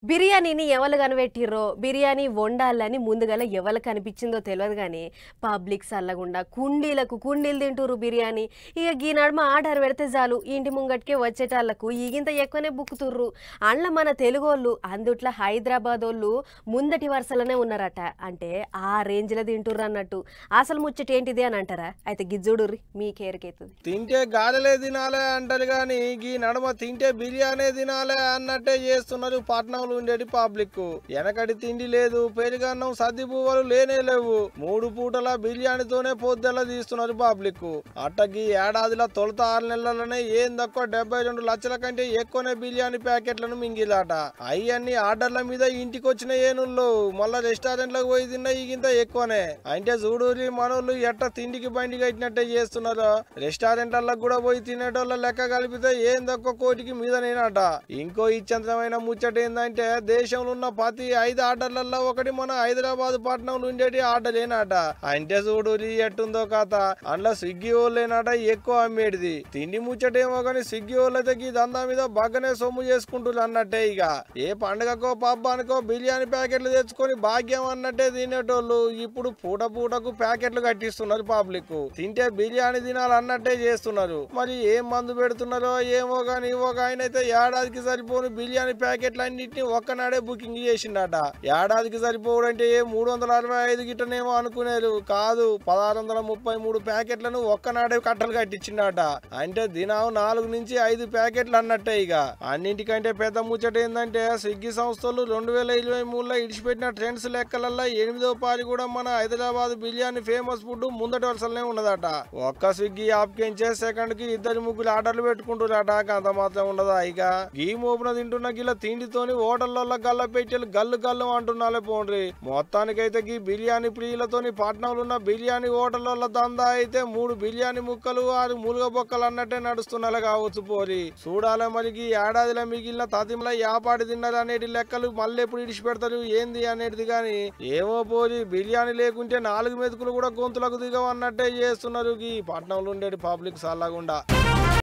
బిర్యానీని ఎవరు కనిపెట్టిర్రో బిర్యానీ వండాలని ముందుగాల ఎవరు కనిపించిందో తెలియదు కానీ పబ్లిక్ సల్లగుండా కుండీలు తింటురు బిర్యానీ. ఇక ఈ నడుమ ఆర్డర్ పెడితే చాలు ఇంటి ముంగటికే వచ్చేటాళ్లకు ఈగింత ఎక్కువనే బుక్కుతుర్రు. అండ్ల మన తెలుగోళ్ళు అందుట్ల హైదరాబాద్ వాళ్ళు ముందటి వరుసలోనే ఉన్నారట. అంటే ఆ రేంజ్లో తింటుర్రు అన్నట్టు. అసలు ముచ్చట ఏంటిది అని అంటారా? అయితే గిజ్జుడుర్రి మీకేరకైతుంది. తింటే గారెలే తినాలే అంటారు కానీ ఈ నడుమ తింటే బిర్యానీ తినాలే అన్నట్టే చేస్తున్నారు పట్నంలో ఉండేది పబ్లిక్. వెనకటి తిండి లేదు, పెరుగన్నం సద్ది పువ్వులు లేనే లేవు. 3 పూటల బిర్యానీతోనే పొద్దెలా తీస్తున్నారు పబ్లిక్. అట్టకి ఏడాదిలో తొలుత 6 నెలలనే ఏం తక్కువ 72 లక్షల కంటే ఎక్కువనే బిర్యానీ ప్యాకెట్లను మింగిలాట. అవన్నీ ఆర్డర్ల మీద ఇంటికి వచ్చిన ఏనుళ్ళు మళ్ళా రెస్టారెంట్లకు పోయి తిన్న ఇంత ఎక్కువనే. అంటే చూడూరి మనోళ్ళు ఎట్ట తిండికి బండి కట్టినట్టే చేస్తున్నారు. రెస్టారెంట్లకు కూడా పోయి తినేటోళ్ళ లెక్క కలిపితే ఏం తక్కువ కోటికి మీదనేనట. ఇంకో ఇచ్చంతమైన ముచ్చట ఏందంటే దేశంలో ఉన్న ప్రతి 5 ఆర్డర్లలో ఒకటి మన హైదరాబాద్ పట్టణంలో ఉండేటి ఆర్డర్ ఏనాట. అంటే చూడు ఎట్టుందో కథ. అందులో స్విగ్గీ వాళ్ళేనాట ఎక్కువ అమ్మేటిది. తిండి ముచ్చటేమో కానీ స్విగ్గీ వాళ్ళైతే ఈ దందా మీద బాగానే సొమ్ము చేసుకుంటున్నారు అన్నట్టే. ఇక ఏ పండుగకో పబ్బానికో బిర్యానీ ప్యాకెట్లు తెచ్చుకొని భాగ్యం అన్నట్టే తినేటోళ్ళు ఇప్పుడు పూటకు ప్యాకెట్లు కట్టిస్తున్నారు పబ్లిక్. తింటే బిర్యానీ తినాలన్నట్టే చేస్తున్నారు. మరి ఏం మందు పెడుతున్నారో ఏమో గానీ ఒక ఆయన అయితే ఏడాదికి సరిపోను బిర్యానీ ప్యాకెట్లు అన్నింటినీ ఒక్కనాడే బుకింగ్ చేసిండట. ఏడాదికి సరిపోవడంటే 365 గిట్టనేమో అనుకునేరు కాదు, 1633 ప్యాకెట్లను ఒక్కనాడే కట్టలు కట్టించిండట. అంటే దినం 4 నుంచి 5 ప్యాకెట్లు అన్నట్టే. ఇక అన్నింటికంటే పెద్ద ముచ్చట ఏంటంటే స్విగ్గీ సంస్థలు 2023లో ఇడిచిపెట్టిన ట్రెండ్స్ లెక్కలల్లో 8వ పారి కూడా మన హైదరాబాద్ బిర్యానీ ఫేమస్ ఫుడ్ ముందటి వరుసలనే ఉన్నదట. ఒక్క స్విగ్గీ యాప్ కించే సెకండ్ కి 2-3 ఆర్డర్లు పెట్టుకుంటున్నారట. అంత మాత్రం ఉండదా? ఇక ఈ మోపున తింటున్న గిల్ల తిండితోని హోటళ్లలో గల్ల పెట్టెలు గల్లు అంటున్నాలే పోండ్రి. మొత్తానికైతే ఈ బిర్యానీ ప్రియులతోని పట్నంలో ఉన్న బిర్యానీ హోటళ్ల దందా అయితే 3 బిర్యానీ ముక్కలు 6 మూలుగ బొక్కలు అన్నట్టే నడుస్తున్నాలే కావచ్చు పోరి. చూడాలే మరి ఈ ఏడాదిలో మిగిలిన తతిమల యాపాటి తిన్నారు అనేటి లెక్కలు మళ్ళీ ఎప్పుడు ఇడిచి పెడతారు ఏంది అనేది. గాని ఏమో పోరి బిర్యానీ లేకుంటే 4 మెతుకులు కూడా గొంతులకు దిగవు అన్నట్టే చేస్తున్నారు ఈ పట్నంలో ఉండేది పబ్లిక్ సల్లగుండా.